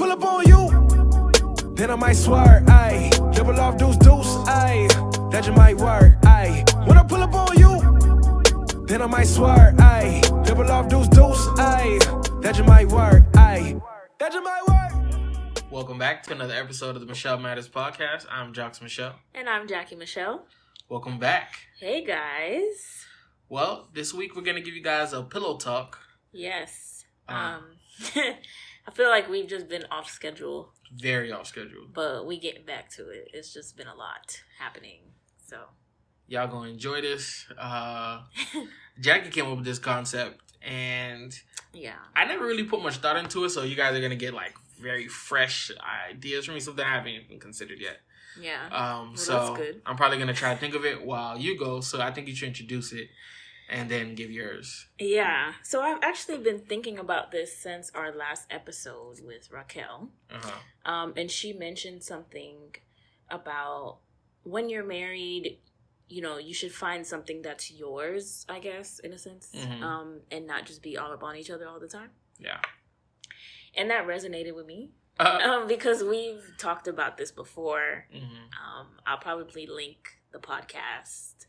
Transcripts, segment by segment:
pull up on you, then I might swear, ayy. Double off deuce, ayy. That just might work, ayy. When I pull up on you, then I might swear, ayy. Double off deuce, ayy. That just might work, ayy. That just might work. Welcome back to another episode of the Michel Matters podcast. I'm Jocks Michel. And I'm Jackie Michelle. Welcome back. Hey, guys. Well, this week we're going to give you guys a pillow talk. Yes. I feel like we've just been off schedule. Very off schedule. But we getting back to it. It's just been a lot happening. So y'all going to enjoy this. Jackie came up with this concept, and yeah, I never really put much thought into it, so you guys are going to get like very fresh ideas from me, something I haven't even considered yet. Yeah. Well, so that's good. I'm probably going to try to think of it while you go, so I think you should introduce it and then give yours. Yeah. So I've actually been thinking about this since our last episode with Raquel. Uh-huh. And she mentioned something about when you're married, you know, you should find something that's yours, I guess, in a sense, mm-hmm. And not just be all up on each other all the time. Yeah. And that resonated with me because we've talked about this before. Mm-hmm. I'll probably link the podcast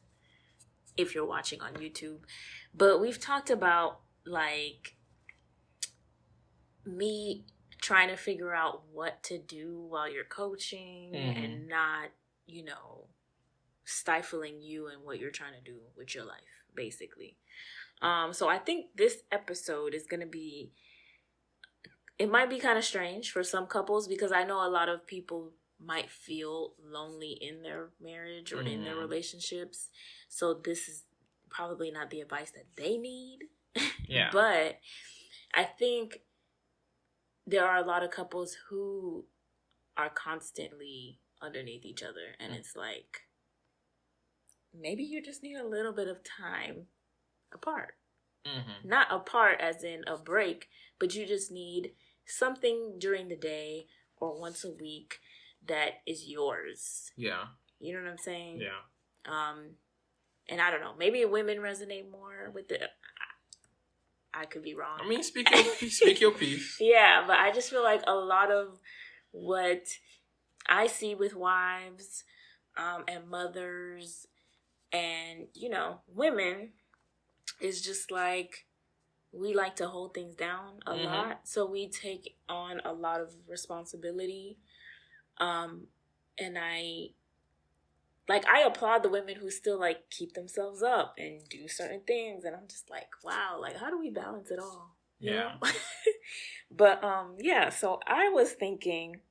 if you're watching on YouTube. But we've talked about, like, me trying to figure out what to do while you're coaching mm-hmm. and not, you know, stifling you and what you're trying to do with your life, basically. So I think this episode is going to be, it might be kind of strange for some couples because I know a lot of people might feel lonely in their marriage or mm-hmm. in their relationships. So this is probably not the advice that they need. Yeah. But I think there are a lot of couples who are constantly underneath each other. And it's like, maybe you just need a little bit of time apart. Mm-hmm. Not apart as in a break, but you just need something during the day or once a week that is yours. Yeah. You know what I'm saying? Yeah. And I don't know, maybe women resonate more with it. I could be wrong. I mean, speak your piece. Yeah, but I just feel like a lot of what I see with wives and mothers and, you know, women is just like we like to hold things down a mm-hmm. lot. So we take on a lot of responsibility. And I applaud the women who still, like, keep themselves up and do certain things. And I'm just like, wow, like, how do we balance it all? You yeah. know? But, yeah, so I was thinking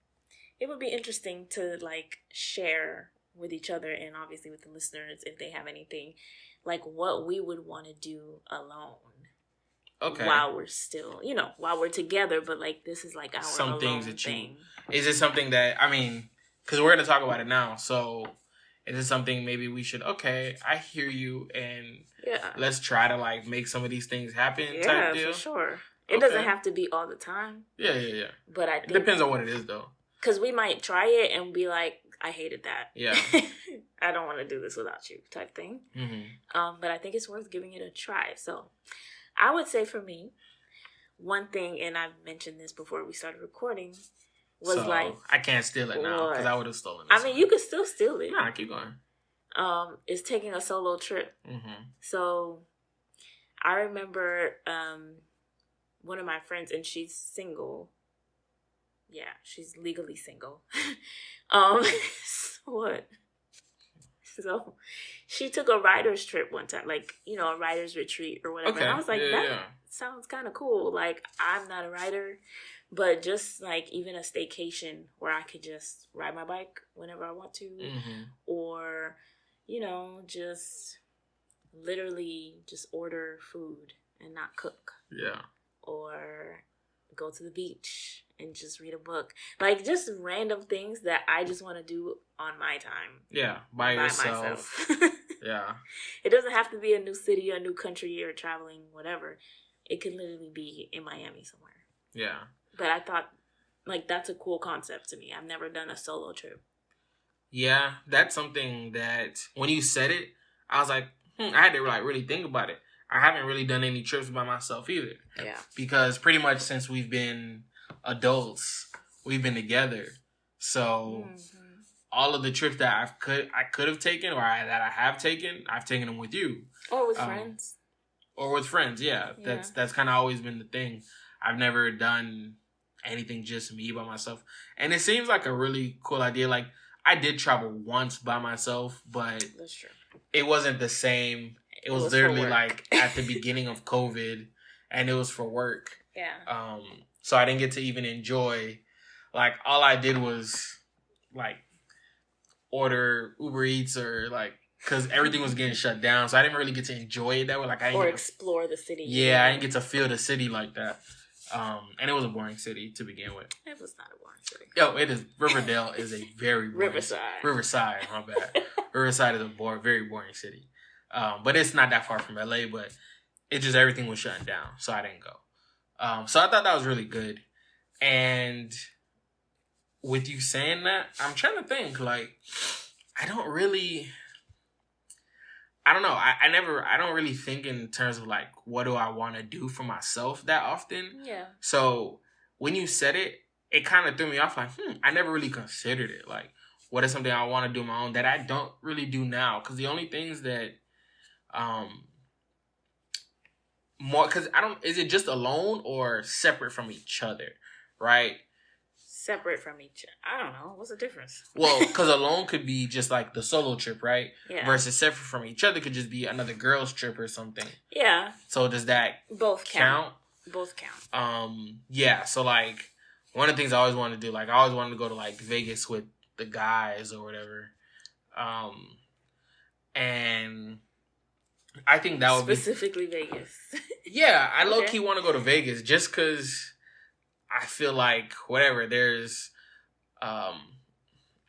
it would be interesting to, like, share with each other and obviously with the listeners if they have anything, like, what we would want to do alone. Okay. While we're still, you know, while we're together, but, like, this is, like, our some alone things that thing. Is it something that, I mean, because we're going to talk about it now, so is it something maybe we should, okay, I hear you, and let's try to, like, make some of these things happen type deal? Yeah, for sure. It doesn't have to be all the time. Yeah. But I think... It depends on what it is, though. Because we might try it and be like, I hated that. Yeah. I don't want to do this without you type thing. Mm-hmm. But I think it's worth giving it a try. So I would say for me, one thing, and I've mentioned this before we started recording, was so, like... I can't steal it now because I would have stolen it. I mean, you could still steal it. Nah, keep going. Is taking a solo trip. Mm-hmm. So I remember one of my friends, and she's single. Yeah, she's legally single. What? So she took a writer's trip one time, like, you know, a writer's retreat or whatever. Okay. And I was like, that sounds kind of cool. Like, I'm not a writer, but just like even a staycation where I could just ride my bike whenever I want to, mm-hmm. or, you know, just literally just order food and not cook. Yeah. Or go to the beach and just read a book. Like, just random things that I just want to do on my time. Yeah, by yourself. Myself. Yeah. It doesn't have to be a new city, a new country, or traveling, whatever. It could literally be in Miami somewhere. Yeah. But I thought, like, that's a cool concept to me. I've never done a solo trip. Yeah, that's something that, when you said it, I was like, I had to, like, really think about it. I haven't really done any trips by myself either. Yeah. Because pretty much since we've been adults, we've been together. So all of the trips that I could have taken or that I have taken, I've taken them with you. Or with friends. Or with friends, yeah. That's kind of always been the thing. I've never done anything just me by myself. And it seems like a really cool idea. Like, I did travel once by myself, but that's true. It wasn't the same. It was literally like at the beginning of COVID, and it was for work. Yeah. So I didn't get to even enjoy. Like, all I did was like order Uber Eats or like, because everything was getting shut down, so I didn't really get to enjoy it that way. Like, I didn't explore the city. Yeah, I didn't get to feel the city like that. And it was a boring city to begin with. It was not a boring city. Yo, it is. Riverdale is a very boring Riverside, my bad. Riverside is a very boring city. But it's not that far from LA, but it just, everything was shutting down, so I didn't go. So I thought that was really good. And with you saying that, I'm trying to think, like, I don't know. I don't really think in terms of like, what do I want to do for myself that often. Yeah. So when you said it, it kind of threw me off. Like, I never really considered it. Like, what is something I want to do on my own that I don't really do now? Because the only things that, is it just alone or separate from each other? Right? Separate from each other. I don't know. What's the difference? Well, because alone could be just like the solo trip, right? Yeah. Versus separate from each other could just be another girl's trip or something. Yeah. So does that both count? Both count. Yeah. So like, one of the things I always wanted to do, like, I always wanted to go to like Vegas with the guys or whatever. And I think that would specifically Vegas. Yeah, I low key want to go to Vegas just because I feel like whatever, there's, I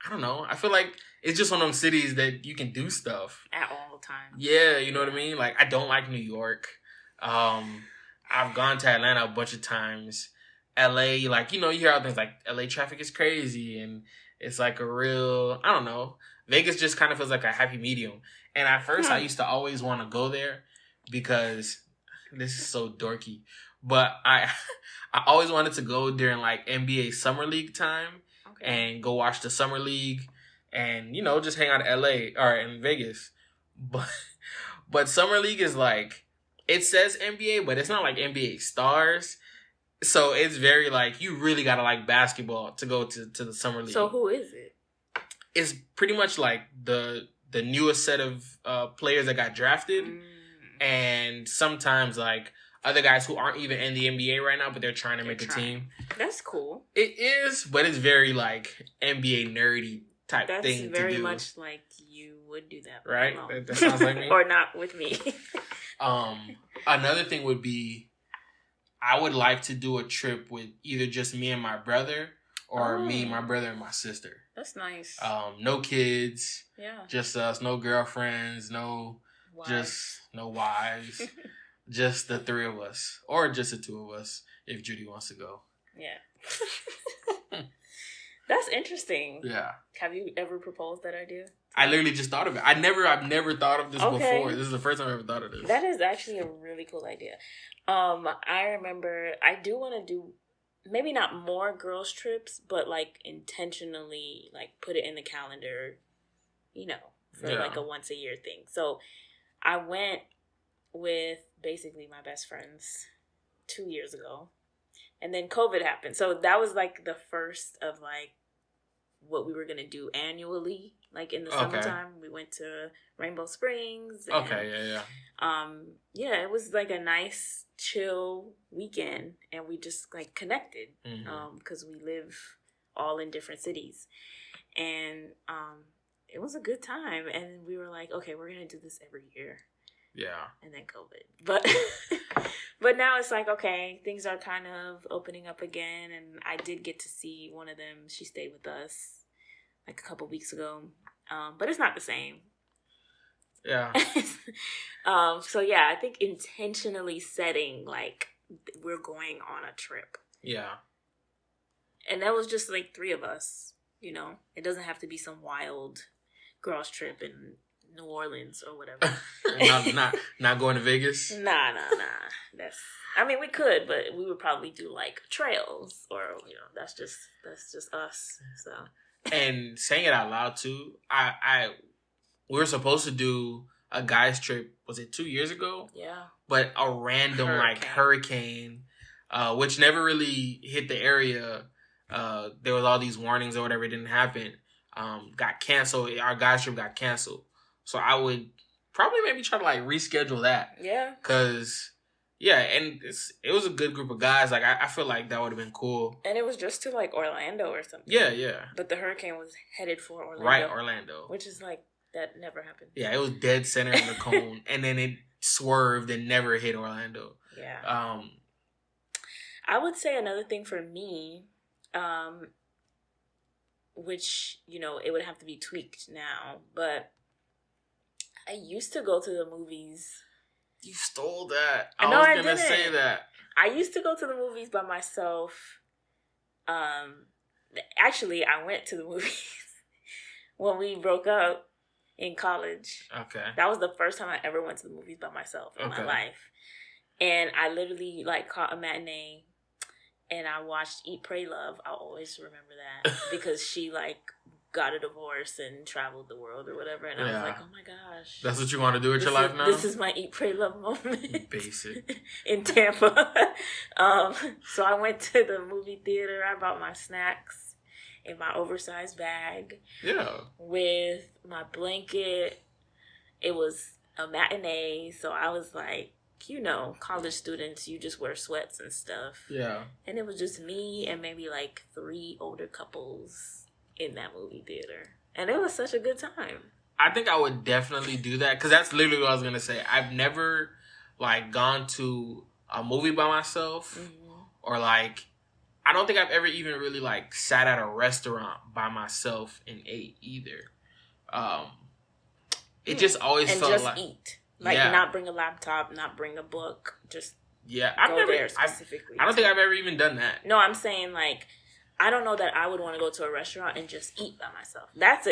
don't know. I feel like it's just one of them cities that you can do stuff. At all times. Yeah, you know what I mean? Like, I don't like New York. I've gone to Atlanta a bunch of times. LA, like, you hear all things like LA traffic is crazy and it's like a real, I don't know. Vegas just kind of feels like a happy medium. And at first I used to always want to go there because this is so dorky. But I always wanted to go during like NBA Summer League time and go watch the Summer League and, just hang out in LA or in Vegas. But Summer League is like, it says NBA, but it's not like NBA stars. So it's very like, you really got to like basketball to go to the Summer League. So who is it? It's pretty much like the newest set of players that got drafted. And sometimes like other guys who aren't even in the NBA right now, but they're trying to make a team. That's cool. It is, but it's very like NBA nerdy type thing to do. That's very much like you would do that. Right? That sounds like me. Or not with me. Another thing would be, I would like to do a trip with either just me and my brother or me, my brother, and my sister. That's nice. No kids. Yeah. Just us. No girlfriends. No wives. Just the three of us. Or just the two of us if Judy wants to go. Yeah. That's interesting. Yeah. Have you ever proposed that idea? I literally just thought of it. I've never thought of this before. This is the first time I've ever thought of this. That is actually a really cool idea. I remember I do want to do maybe not more girls trips, but like intentionally like put it in the calendar, for like a once a year thing. So I went with basically my best friends 2 years ago, and then COVID happened. So that was like the first of like what we were going to do annually. Like in the summertime, we went to Rainbow Springs. And, it was like a nice, chill weekend, and we just like connected because we live all in different cities, and it was a good time. And we were like, okay, we're gonna do this every year. Yeah. And then COVID, but now it's like, okay, things are kind of opening up again, and I did get to see one of them. She stayed with us like a couple weeks ago, but it's not the same. Yeah. So yeah, I think intentionally setting like we're going on a trip. Yeah. And that was just like 3 of us, It doesn't have to be some wild girls trip and New Orleans or whatever. not going to Vegas. Nah. I mean, we could, but we would probably do like trails, or that's just us. So. And saying it out loud too, we were supposed to do a guys trip. Was it 2 years ago? Yeah. But a random hurricane, which never really hit the area. There was all these warnings or whatever. It didn't happen. Got canceled. Our guys trip got canceled. So I would probably maybe try to like reschedule that. Yeah. Cause and it was a good group of guys. Like I feel like that would have been cool. And it was just to like Orlando or something. Yeah. But the hurricane was headed for Orlando. Right, Orlando. Which is like that never happened. Yeah, it was dead center in the cone, and then it swerved and never hit Orlando. Yeah. I would say another thing for me, which it would have to be tweaked now, but I used to go to the movies. You stole that. I was going to say that. I used to go to the movies by myself. Actually, I went to the movies when we broke up in college. Okay. That was the first time I ever went to the movies by myself in my life. And I literally caught a matinee and I watched Eat, Pray, Love. I'll always remember that because she got a divorce and traveled the world or whatever. And I was like, oh my gosh. That's what you want to do with your life now? This is my Eat, Pray, Love moment. Basic. In Tampa. So I went to the movie theater. I bought my snacks in my oversized bag. Yeah. With my blanket. It was a matinee. So I was like, college students, you just wear sweats and stuff. Yeah. And it was just me and maybe 3 older couples in that movie theater. And it was such a good time. I think I would definitely do that because that's literally what I was going to say. I've never gone to a movie by myself or I don't think I've ever even really sat at a restaurant by myself and ate either. It just always felt just eat. Not bring a laptop, not bring a book, just go there specifically. I don't think I've ever even done that. No, I'm saying I don't know that I would want to go to a restaurant and just eat by myself. That's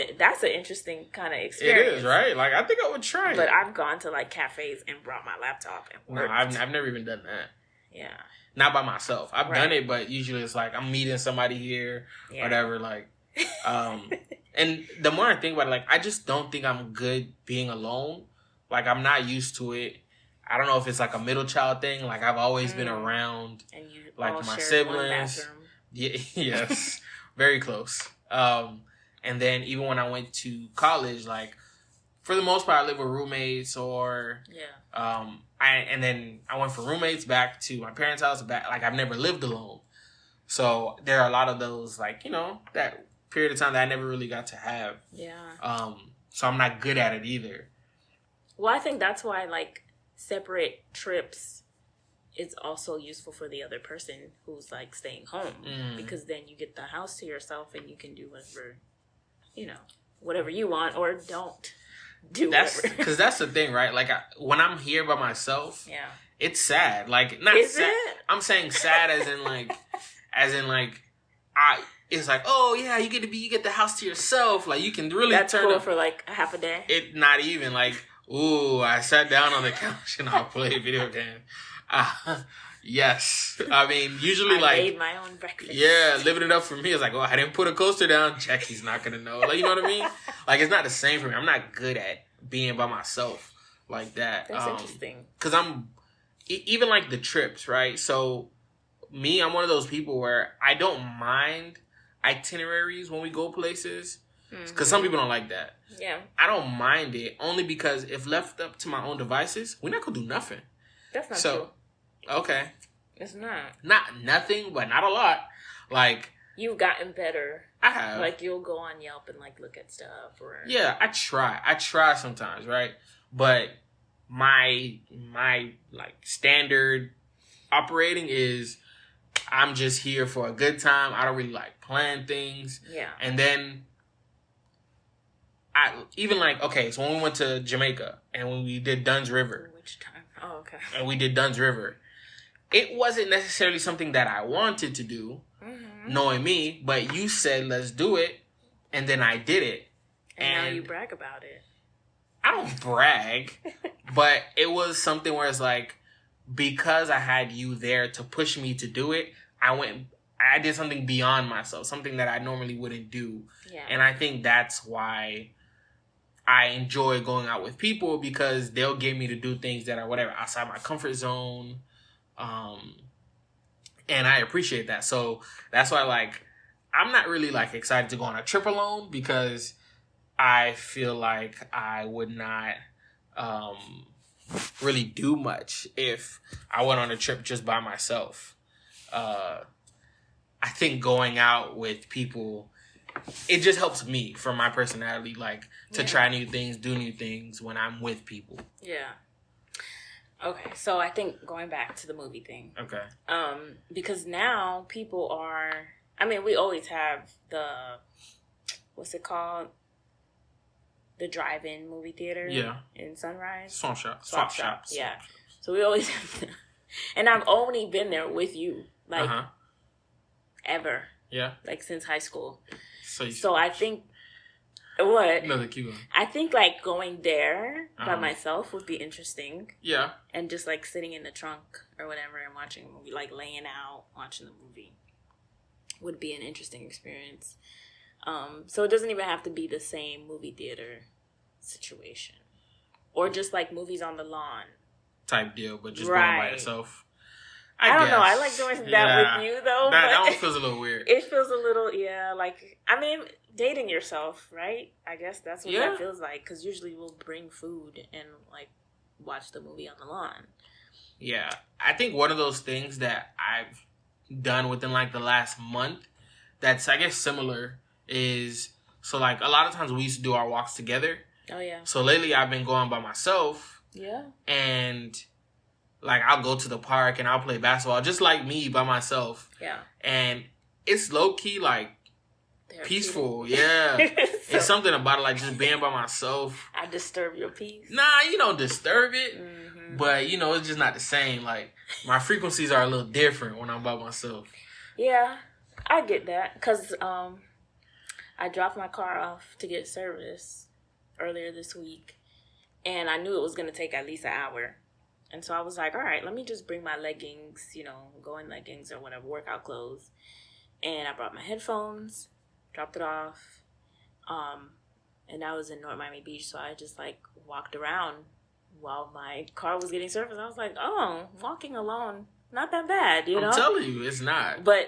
an interesting kind of experience. It is, right? I think I would try it. But I've gone to cafes and brought my laptop and worked. No, I've never even done that. Yeah. Not by myself. I've done it, but usually it's I'm meeting somebody here, whatever, and the more I think about it, I just don't think I'm good being alone. I'm not used to it. I don't know if it's a middle child thing. I've always been around, and you my siblings. Yeah, yes, very close. And then even when I went to college, for the most part, I lived with roommates or and then I went from roommates back to my parents' house. Back I've never lived alone, so there are a lot of those that period of time that I never really got to have. Yeah. So I'm not good at it either. Well, I think that's why separate trips is also useful for the other person who's staying home because then you get the house to yourself and you can do whatever you want or don't do. Because that's the thing, right? When I'm here by myself, it's sad. Not is sad. It? I'm saying sad as in it's you get the house to yourself. You can really that's turn cool up for a half a day. It not even ooh, I sat down on the couch and I'll play a video game. Yes. I mean, usually I made my own breakfast. Yeah, living it up for me is I didn't put a coaster down. Jackie's not going to know. You know what I mean? It's not the same for me. I'm not good at being by myself like that. That's interesting. Because I'm, even the trips, right? So, me, I'm one of those people where I don't mind itineraries when we go places. Because some people don't like that. Yeah. I don't mind it only because if left up to my own devices, we're not going to do nothing. That's not true. Okay. It's not. Not nothing, but not a lot. You've gotten better. I have. You'll go on Yelp and look at stuff or. Yeah, I try. I try sometimes, right? But my standard operating is I'm just here for a good time. I don't really plan things. Yeah. And then so when we went to Jamaica and when we did Dunn's River. Which time? Oh, okay. And we did Dunn's River. It wasn't necessarily something that I wanted to do, knowing me, but you said, let's do it. And then I did it. And now you brag about it. I don't brag, but it was something where it's like, because I had you there to push me to do it, I did something beyond myself, something that I normally wouldn't do. Yeah. And I think that's why I enjoy going out with people, because they'll get me to do things that are whatever outside my comfort zone. And I appreciate that. So that's why, like, I'm not really like excited to go on a trip alone, because I feel like I would not really do much if I went on a trip just by myself. I think going out with people, it just helps me for my personality, like, to try new things, do new things when I'm with people. Yeah. Okay, so I think going back to the movie thing. Okay. Because now people are, I mean, we always have the, what's it called? The drive-in movie theater. Yeah. In Sunrise. Swap shops. Yeah. So we always have them. And I've only been there with you, like, ever. Yeah. Like, since high school. So I think, what? No, keep going. I think, like, going there by myself would be interesting. Yeah. And just, like, sitting in the trunk or whatever and watching a movie, like, laying out, watching the movie would be an interesting experience. So it doesn't even have to be the same movie theater situation. Or just, like, movies on the lawn. Type deal, but just going by yourself. I don't know. I like doing that with you, though. That one feels a little weird. It feels a little, like, I mean, dating yourself, right? I guess that's what that feels like. Because usually we'll bring food and, like, watch the movie on the lawn. Yeah. I think one of those things that I've done within, like, the last month that's, I guess, similar is, so, like, a lot of times we used to do our walks together. Oh, yeah. So lately I've been going by myself. Yeah. And, like, I'll go to the park and I'll play basketball just like me by myself. Yeah. And it's low-key, like, peaceful. Yeah. It's something about it, like, just being by myself. I disturb your peace. Nah, you don't disturb it. Mm-hmm. But, it's just not the same. Like, my frequencies are a little different when I'm by myself. Yeah, I get that. Because I dropped my car off to get service earlier this week. And I knew it was going to take at least an hour. And so I was like, all right, let me just bring my leggings, go in leggings or whatever, workout clothes. And I brought my headphones, dropped it off. And I was in North Miami Beach, so I just, like, walked around while my car was getting serviced. I was like, oh, walking alone, not that bad, I'm telling you, it's not. But,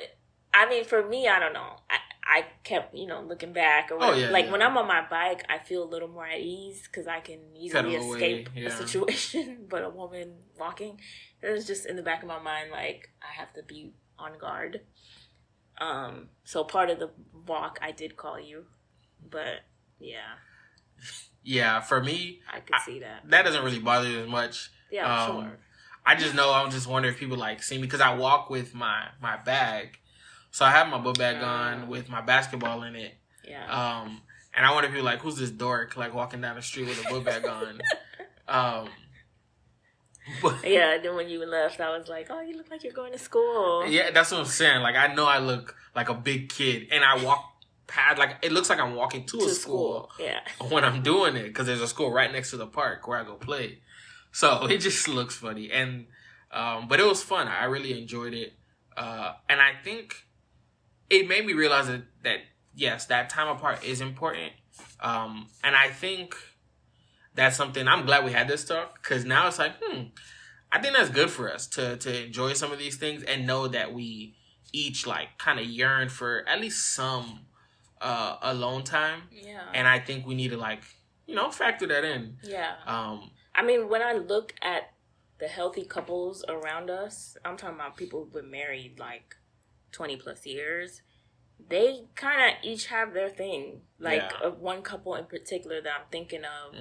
I mean, for me, I don't know. I kept, looking back. Or when I'm on my bike, I feel a little more at ease because I can easily escape a situation. But a woman walking, it was just in the back of my mind, like, I have to be on guard. So part of the walk, I did call you. But, yeah. Yeah, for me, I could see that. That doesn't really bother you as much. Yeah, sure. I just know, I'm just wondering if people, like, see me because I walk with my bag. So I have my book bag on with my basketball in it. Yeah. And I wonder if you're like, who's this dork, like, walking down the street with a book bag on? But, yeah, then when you left, I was like, oh, you look like you're going to school. Yeah, that's what I'm saying. Like, I know I look like a big kid. And I walk past, like, it looks like I'm walking to a school. Yeah. When I'm doing it. Because there's a school right next to the park where I go play. So it just looks funny. And, but it was fun. I really enjoyed it. And I think it made me realize that yes, that time apart is important. And I think that's something, I'm glad we had this talk, because now it's like, I think that's good for us to enjoy some of these things and know that we each, like, kind of yearn for at least some alone time. Yeah. And I think we need to, like, factor that in. Yeah. I mean, when I look at the healthy couples around us, I'm talking about people who've been married, like, 20 plus years, they kind of each have their thing. Like, one couple in particular that I'm thinking of,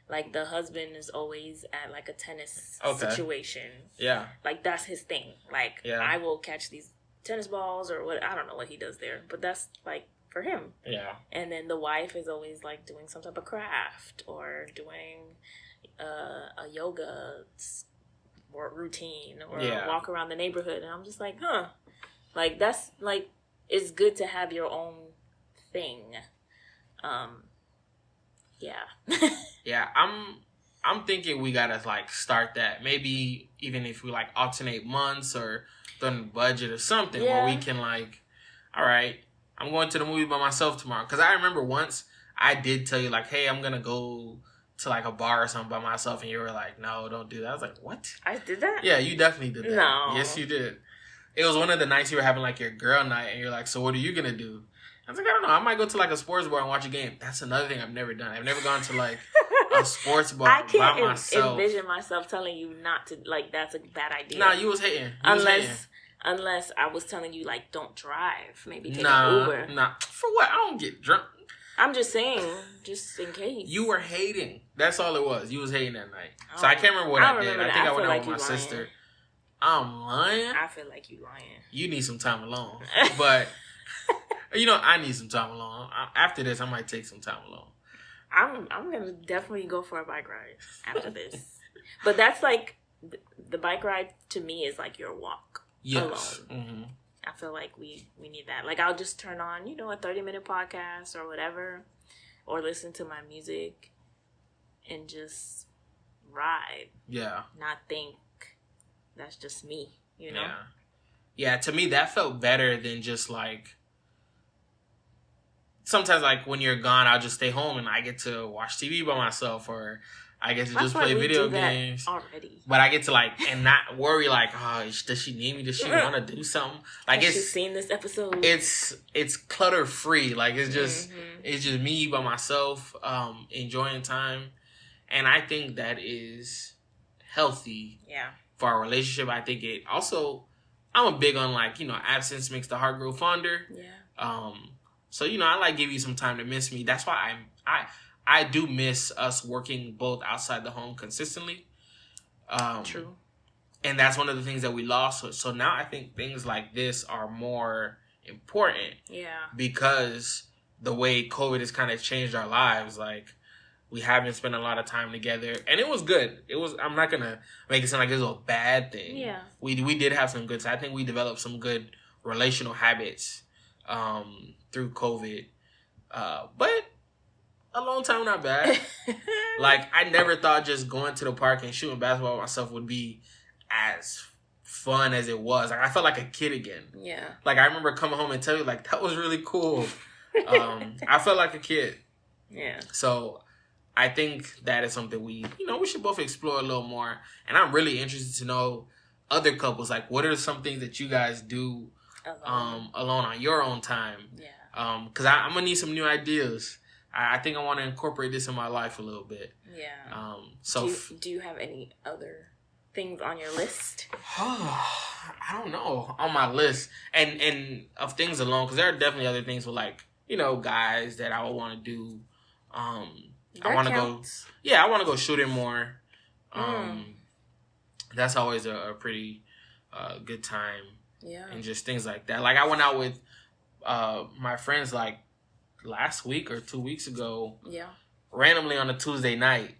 like, the husband is always at, like, a tennis situation. Yeah. Like, that's his thing. Like, I will catch these tennis balls or what, I don't know what he does there, but that's, like, for him. Yeah. And then the wife is always, like, doing some type of craft or doing a yoga or routine or walk around the neighborhood. And I'm just like, like, that's, like, it's good to have your own thing. Yeah. Yeah, I'm thinking we gotta like start that. Maybe even if we like alternate months or throw in budget or something where we can like, all right, I'm going to the movie by myself tomorrow. Because I remember once I did tell you like, hey, I'm gonna go to like a bar or something by myself, and you were like, no, don't do that. I was like, what? I did that? Yeah, you definitely did that. No. Yes, you did. It was one of the nights you were having like your girl night, and you're like, so what are you gonna do? I was like, I don't know. I might go to like a sports bar and watch a game. That's another thing I've never done. I've never gone to like a sports bar I can't by myself. envision myself telling you not to, like, that's a bad idea. Nah, you was hating. Unless I was telling you, like, don't drive. Maybe take an Uber. Nah. For what? I don't get drunk. I'm just saying, just in case. You were hating. That's all it was. You was hating that night. So I can't remember what I did. I think I went out with my sister. I'm lying? I feel like you lying. You need some time alone. But, you know, I need some time alone. After this, I might take some time alone. I'm going to definitely go for a bike ride after this. But that's like, the bike ride to me is like your walk alone. Mm-hmm. I feel like we need that. Like, I'll just turn on, you know, a 30-minute podcast or whatever, or listen to my music and just ride. Yeah. Not think that's just me, you know? Yeah, to me, that felt better than just, like, sometimes, like, when you're gone, I'll just stay home and I get to watch TV by myself, or I get to just play video games already. But I get to like and not worry like, oh, does she need me? Does she want to do something? Like, has she seen this episode? It's clutter free. Like, it's just me by myself, enjoying time, and I think that is healthy. Yeah. For our relationship, I think it also. I'm a big on like, you know, absence makes the heart grow fonder. Yeah. So, you know, I like give you some time to miss me. That's why I do miss us working both outside the home consistently. True. And that's one of the things that we lost. So now I think things like this are more important. Yeah. Because the way COVID has kind of changed our lives, like, we haven't spent a lot of time together. And it was good. I'm not going to make it sound like it was a bad thing. Yeah. We did have some good. I think we developed some good relational habits through COVID. But alone time, not bad. Like, I never thought just going to the park and shooting basketball myself would be as fun as it was. Like, I felt like a kid again. Yeah. Like, I remember coming home and telling you, like, that was really cool. I felt like a kid. Yeah. So, I think that is something we should both explore a little more. And I'm really interested to know other couples. Like, what are some things that you guys do alone on your own time? Yeah. Because I'm going to need some new ideas. I think I want to incorporate this in my life a little bit. Yeah. So do you have any other things on your list? I don't know. On my list. And of things alone, because there are definitely other things with, like, you know, guys that I would want to do. I want to go. Yeah, I want to go shooting more. That's always a pretty good time. Yeah. And just things like that. Like, I went out with my friends, like, last week or 2 weeks ago. Yeah. Randomly on a Tuesday night.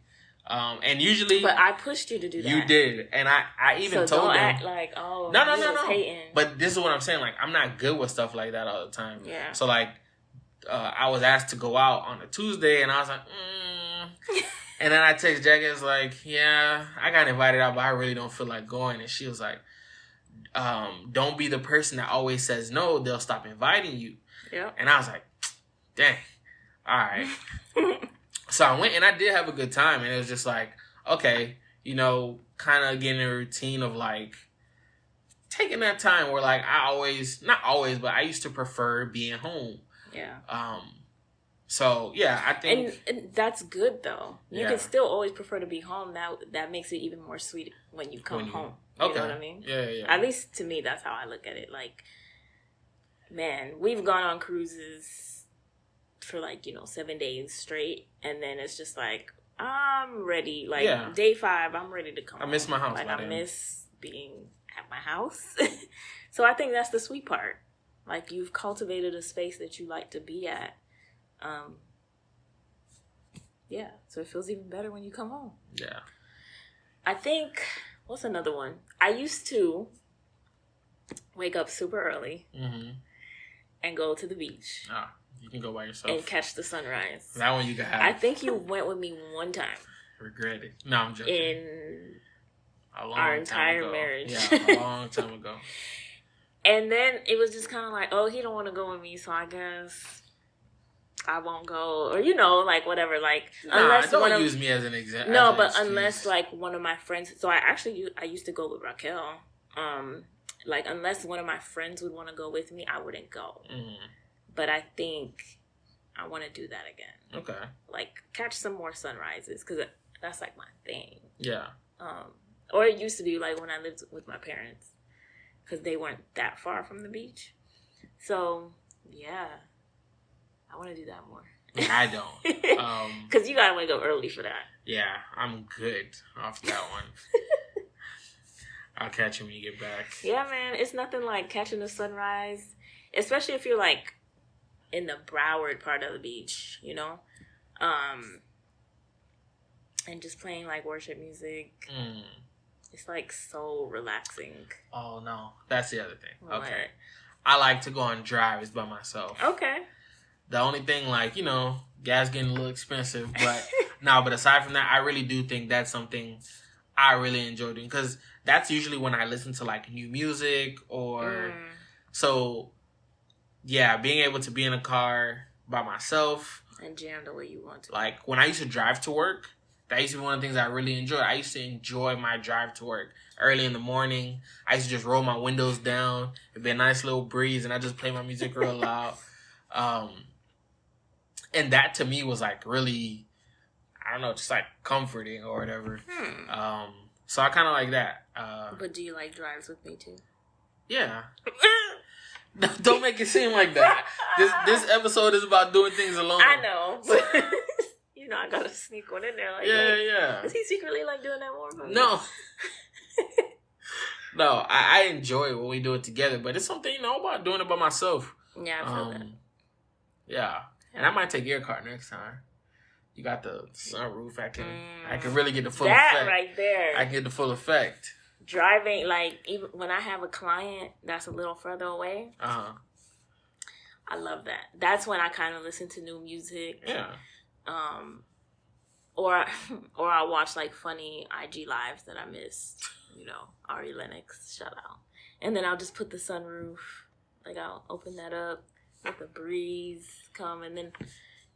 And usually... But I pushed you to do that. You did. And I even told them... don't act like, oh, no. hating. But this is what I'm saying. Like, I'm not good with stuff like that all the time. Yeah. So, like, I was asked to go out on a Tuesday, and I was like, And then I text Jackie, it's like, yeah, I got invited out, but I really don't feel like going. And she was like, don't be the person that always says no. They'll stop inviting you. Yeah. And I was like, dang. All right. So I went, and I did have a good time. And it was just like, okay, you know, kind of getting a routine of, like, taking that time where, like, not always, but I used to prefer being home. Yeah. So, yeah, I think... And that's good, though. You can still always prefer to be home. That makes it even more sweet when you come home. You know what I mean? Yeah. At least to me, that's how I look at it. Like, man, we've gone on cruises for, like, 7 days straight. And then it's just like, I'm ready. Like, day 5, I'm ready to come home. I miss my house. Like, I miss being at my house. So I think that's the sweet part. Like, you've cultivated a space that you like to be at. Yeah, so it feels even better when you come home. Yeah. I think, what's another one? I used to wake up super early and go to the beach. You can go by yourself. And catch the sunrise. That one you can have. I think you went with me one time. Regret it. No, I'm joking. In our entire marriage. Yeah, a long time ago. And then it was just kind of like, oh, he don't want to go with me, so I guess I won't go. Or, like, whatever. Like, unless don't use me as an example. No, but unless, like, one of my friends... So I used to go with Raquel. Like, unless one of my friends would want to go with me, I wouldn't go. Mm-hmm. But I think I want to do that again. Okay. Like, catch some more sunrises, because that's, like, my thing. Yeah. Or it used to be, like, when I lived with my parents, because they weren't that far from the beach. So, yeah. I want to do that more. I don't. Because you got to wake up early for that. Yeah, I'm good off that one. I'll catch you when you get back. Yeah, man. It's nothing like catching the sunrise, especially if you're, like, in the Broward part of the beach, and just playing, like, worship music. It's, like, so relaxing. Oh, no. That's the other thing. What? Okay. I like to go on drives by myself. Okay. The only thing, like, gas getting a little expensive, but but aside from that, I really do think that's something I really enjoy doing, because that's usually when I listen to, like, new music or so, yeah, being able to be in a car by myself and jam the way you want to. Like, when I used to drive to work, that used to be one of the things I really enjoyed. I used to enjoy my drive to work early in the morning. I used to just roll my windows down. It'd be a nice little breeze, and I just play my music real loud. And that to me was, like, really, I don't know, just, like, comforting or whatever. So I kind of like that. But do you like drives with me too? Yeah. Don't make it seem like that. This episode is about doing things alone. I know. But I gotta sneak one in there. Like, yeah. Is he secretly, like, doing that more? No. No, I enjoy it when we do it together, but it's something, about doing it by myself. Yeah, I feel that. Yeah. And I might take your car next time. You got the sunroof. I can really get the full effect. That right there. I can get the full effect. Driving, like, even when I have a client that's a little further away, I love that. That's when I kind of listen to new music. Yeah. Or I watch, like, funny IG lives that I missed. Ari Lennox, shout out. And then I'll just put the sunroof. Like, I'll open that up, let the breeze come, and then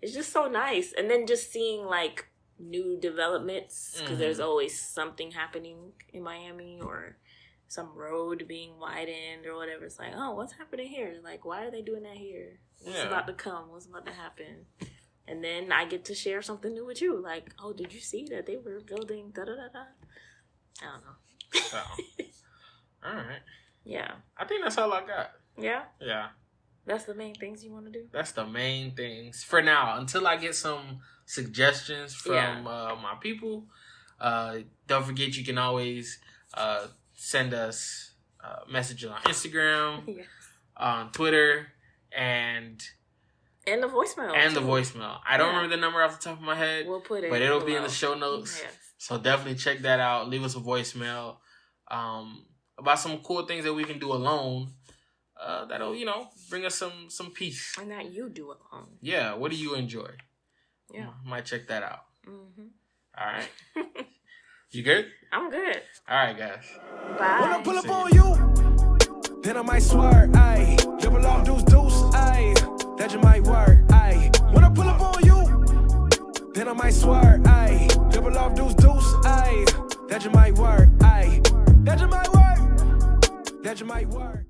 it's just so nice. And then just seeing, like, new developments, because there's always something happening in Miami, or some road being widened or whatever. It's like, oh, what's happening here? Like, why are they doing that here? What's about to come? What's about to happen? And then I get to share something new with you. Like, oh, did you see that they were building da-da-da-da? I don't know. So, all right. Yeah. I think that's all I got. Yeah? Yeah. That's the main things you want to do? That's the main things for now, until I get some suggestions from my people. Don't forget, you can always send us messages on Instagram, yes, on Twitter, and the voicemail. And the voicemail. I don't remember the number off the top of my head. We'll put it, but it'll be in the show notes. Yes. So definitely check that out. Leave us a voicemail about some cool things that we can do alone. That'll, bring us some peace. And that you do alone. Yeah. What do you enjoy? Yeah. Might check that out. Mm-hmm. All right. You good? I'm good. All right, guys. Bye. When I pull up on you, then I might swerve, ayy. Double off deuce, ayy. That just might work, ayy. When I pull up on you, then I might swerve, ayy. Double off deuce, ayy. That just might work, ayy. That just might work. That just might work.